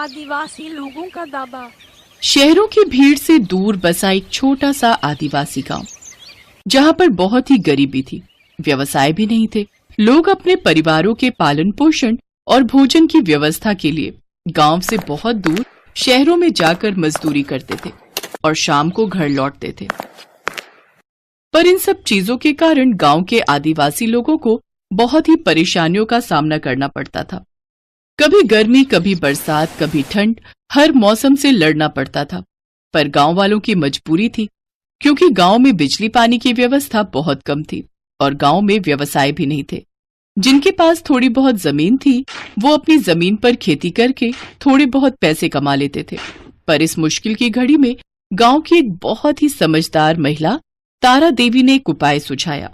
आदिवासी लोगों का दावा। शहरों की भीड़ से दूर बसा एक छोटा सा आदिवासी गांव, जहां पर बहुत ही गरीबी थी, व्यवसाय भी नहीं थे। लोग अपने परिवारों के पालन पोषण और भोजन की व्यवस्था के लिए गांव से बहुत दूर शहरों में जाकर मजदूरी करते थे और शाम को घर लौटते थे। पर इन सब चीजों के कारण गांव के आदिवासी लोगों को बहुत ही परेशानियों का सामना करना पड़ता था। कभी गर्मी, कभी बरसात, कभी ठंड, हर मौसम से लड़ना पड़ता था। पर गांव वालों की मजबूरी थी, क्योंकि गांव में बिजली पानी की व्यवस्था बहुत कम थी और गांव में व्यवसाय भी नहीं थे। जिनके पास थोड़ी बहुत जमीन थी वो अपनी जमीन पर खेती करके थोड़े बहुत पैसे कमा लेते थे। पर इस मुश्किल की घड़ी में गांव की एक बहुत ही समझदार महिला तारा देवी ने एक उपाय सुझाया।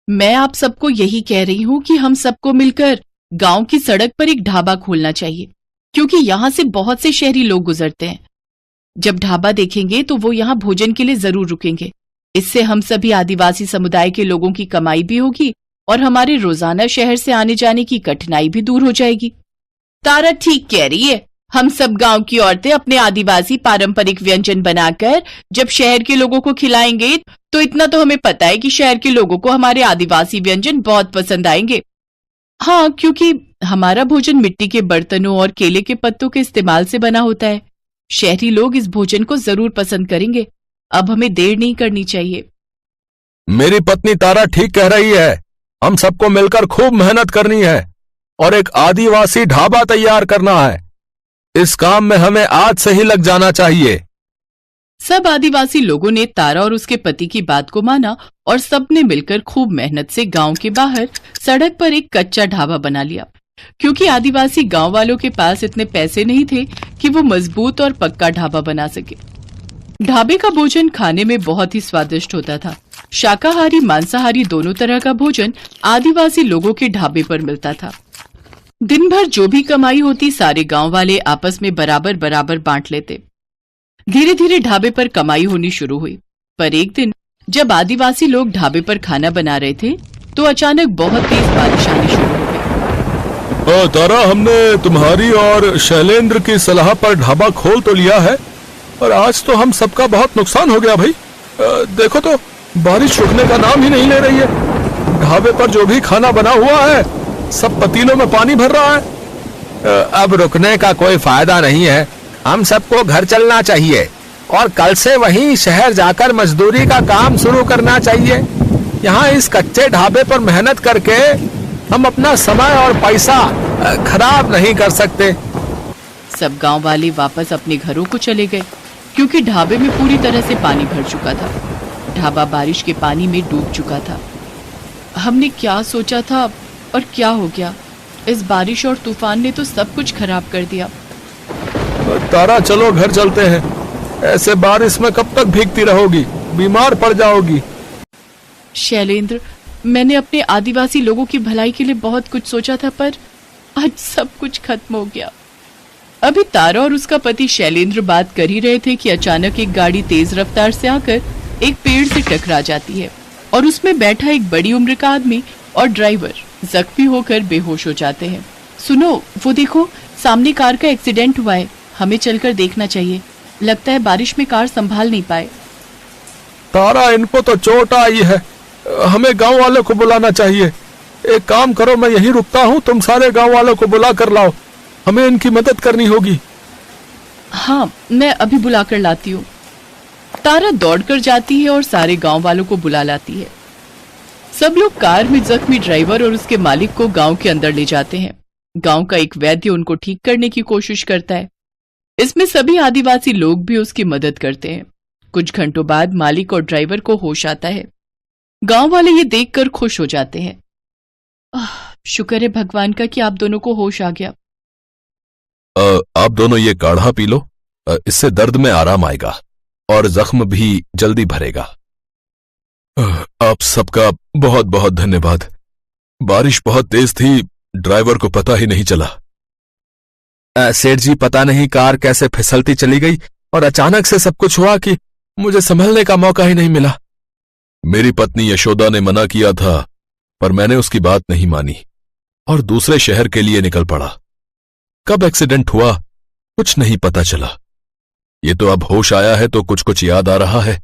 मैं आप सबको यही कह रही हूँ कि हम सबको मिलकर गांव की सड़क पर एक ढाबा खोलना चाहिए, क्योंकि यहाँ से बहुत से शहरी लोग गुजरते हैं। जब ढाबा देखेंगे तो वो यहाँ भोजन के लिए जरूर रुकेंगे। इससे हम सभी आदिवासी समुदाय के लोगों की कमाई भी होगी और हमारे रोजाना शहर से आने जाने की कठिनाई भी दूर हो जाएगी। तारा ठीक कह रही है। हम सब गांव की औरतें अपने आदिवासी पारंपरिक व्यंजन बनाकर जब शहर के लोगों को खिलाएंगे तो इतना तो हमें पता है कि शहर के लोगों को हमारे आदिवासी व्यंजन बहुत पसंद आएंगे। हाँ, क्योंकि हमारा भोजन मिट्टी के बर्तनों और केले के पत्तों के इस्तेमाल से बना होता है। शहरी लोग इस भोजन को जरूर पसंद करेंगे। अब हमें देर नहीं करनी चाहिए। मेरी पत्नी तारा ठीक कह रही है। हम सबको मिलकर खूब मेहनत करनी है और एक आदिवासी ढाबा तैयार करना है। इस काम में हमें आज से ही लग जाना चाहिए। सब आदिवासी लोगों ने तारा और उसके पति की बात को माना और सबने मिलकर खूब मेहनत से गांव के बाहर सड़क पर एक कच्चा ढाबा बना लिया, क्योंकि आदिवासी गांव वालों के पास इतने पैसे नहीं थे कि वो मजबूत और पक्का ढाबा बना सके। ढाबे का भोजन खाने में बहुत ही स्वादिष्ट होता था। शाकाहारी, मांसाहारी दोनों तरह का भोजन आदिवासी लोगों के ढाबे पर मिलता था। दिन भर जो भी कमाई होती सारे गांव वाले आपस में बराबर बराबर बांट लेते। धीरे धीरे ढाबे पर कमाई होनी शुरू हुई। पर एक दिन जब आदिवासी लोग ढाबे पर खाना बना रहे थे तो अचानक बहुत तेज बारिश आनी शुरू हो गई। तारा, हमने तुम्हारी और शैलेंद्र की सलाह पर ढाबा खोल तो लिया है और आज तो हम सबका बहुत नुकसान हो गया भाई। देखो तो बारिश रुकने का नाम ही नहीं ले रही है। ढाबे पर जो भी खाना बना हुआ है सब पतीलों में पानी भर रहा है। अब रुकने का कोई फायदा नहीं है। हम सबको घर चलना चाहिए और कल से वहीं शहर जाकर मजदूरी का काम शुरू करना चाहिए। यहाँ इस कच्चे ढाबे पर मेहनत करके हम अपना समय और पैसा खराब नहीं कर सकते। सब गांव वाले वापस अपने घरों को चले गए, क्योंकि ढाबे में पूरी तरह से पानी भर चुका था। ढाबा बारिश के पानी में डूब चुका था। हमने क्या सोचा था और क्या हो गया। इस बारिश और तूफान ने तो सब कुछ खराब कर दिया। तारा, चलो घर चलते हैं। ऐसे बारिश में कब तक भीगती रहोगी, बीमार पड़ जाओगी। शैलेंद्र, मैंने अपने आदिवासी लोगों की भलाई के लिए बहुत कुछ सोचा था, पर आज सब कुछ खत्म हो गया। अभी तारा और उसका पति शैलेंद्र बात कर ही रहे थे कि अचानक एक गाड़ी तेज रफ्तार से आकर एक पेड़ से टकरा जाती है और उसमें बैठा एक बड़ी उम्र का आदमी और ड्राइवर जख्मी होकर बेहोश हो जाते हैं। सुनो, वो देखो, सामने कार का एक्सीडेंट हुआ है। हमें चलकर देखना चाहिए। लगता है बारिश में कार संभाल नहीं पाए। तारा, इनको तो चोट आई है। हमें गांव वालों को बुलाना चाहिए। एक काम करो, मैं यहीं रुकता हूँ, तुम सारे गांव वालों को बुला कर लाओ। हमें इनकी मदद करनी होगी। हाँ, मैं अभी बुला कर लाती हूँ। तारा दौड़कर जाती है और सारे गांव वालों को बुला लाती है। सब लोग कार में जख्मी ड्राइवर और उसके मालिक को गांव के अंदर ले जाते हैं। गांव का एक वैद्य उनको ठीक करने की कोशिश करता है। इसमें सभी आदिवासी लोग भी उसकी मदद करते हैं। कुछ घंटों बाद मालिक और ड्राइवर को होश आता है। गांव वाले ये देखकर खुश हो जाते हैं। शुक्र है भगवान का कि आप दोनों को होश आ गया। आप दोनों ये काढ़ा पी लो, इससे दर्द में आराम आएगा और जख्म भी जल्दी भरेगा। आप सबका बहुत बहुत धन्यवाद। बारिश बहुत तेज थी, ड्राइवर को पता ही नहीं चला। सेठ जी, पता नहीं कार कैसे फिसलती चली गई और अचानक से सब कुछ हुआ कि मुझे संभलने का मौका ही नहीं मिला। मेरी पत्नी यशोदा ने मना किया था, पर मैंने उसकी बात नहीं मानी और दूसरे शहर के लिए निकल पड़ा। कब एक्सीडेंट हुआ कुछ नहीं पता चला। ये तो अब होश आया है तो कुछ कुछ याद आ रहा है।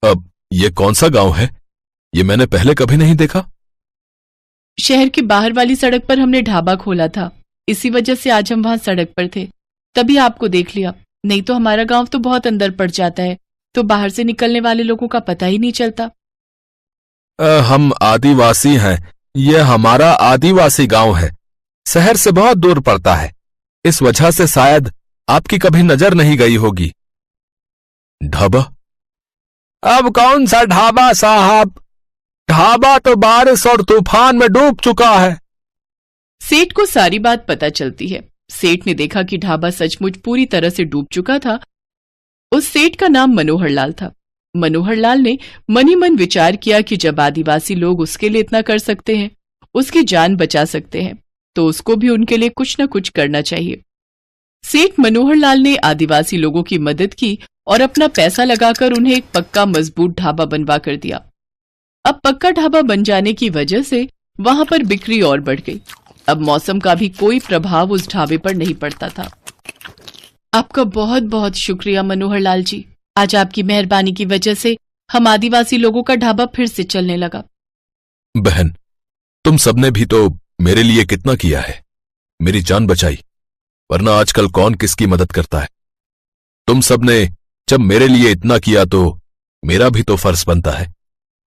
अब ये कौन सा गांव है? ये मैंने पहले कभी नहीं देखा। शहर के बाहर वाली सड़क पर हमने ढाबा खोला था, इसी वजह से आज हम वहां सड़क पर थे, तभी आपको देख लिया। नहीं तो हमारा गांव तो बहुत अंदर पड़ जाता है, तो बाहर से निकलने वाले लोगों का पता ही नहीं चलता। हम आदिवासी हैं। ये हमारा आदिवासी गांव है, शहर से बहुत दूर पड़ता है, इस वजह से शायद आपकी कभी नजर नहीं गई होगी। ढाबा? अब कौन सा ढाबा साहब? ढाबा तो बारिश और तूफान में डूब चुका है। सेठ को सारी बात पता चलती है। सेठ ने देखा कि ढाबा सचमुच पूरी तरह से डूब चुका था। उस सेठ का नाम मनोहर लाल था। मनोहर लाल ने मन ही मन विचार किया कि जब आदिवासी लोग उसके लिए इतना कर सकते हैं, उसकी जान बचा सकते हैं, तो उसको भी उनके लिए कुछ न कुछ करना चाहिए। सेठ मनोहर लाल ने आदिवासी लोगों की मदद की और अपना पैसा लगाकर उन्हें एक पक्का मजबूत ढाबा बनवा कर दिया। अब पक्का ढाबा बन जाने की वजह से वहां पर बिक्री और बढ़ गई। अब मौसम का भी कोई प्रभाव उस ढाबे पर नहीं पड़ता था। आपका बहुत बहुत शुक्रिया मनोहर लाल जी। आज आपकी मेहरबानी की वजह से हम आदिवासी लोगों का ढाबा फिर से चलने लगा। बहन, तुम सबने भी तो मेरे लिए कितना किया है, मेरी जान बचाई, वरना आजकल कौन किसकी मदद करता है। तुम सबने जब मेरे लिए इतना किया तो मेरा भी तो फर्ज बनता है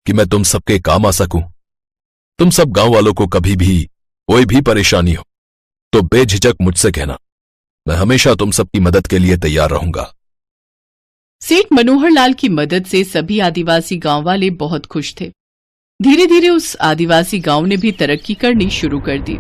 कि मैं तुम सबके काम आ सकूं। तुम सब गांव वालों को कभी भी कोई भी परेशानी हो तो बेझिझक मुझसे कहना, मैं हमेशा तुम सबकी मदद के लिए तैयार रहूंगा। सेठ मनोहर लाल की मदद से सभी आदिवासी गांव वाले बहुत खुश थे। धीरे धीरे उस आदिवासी गांव ने भी तरक्की करनी शुरू कर दी।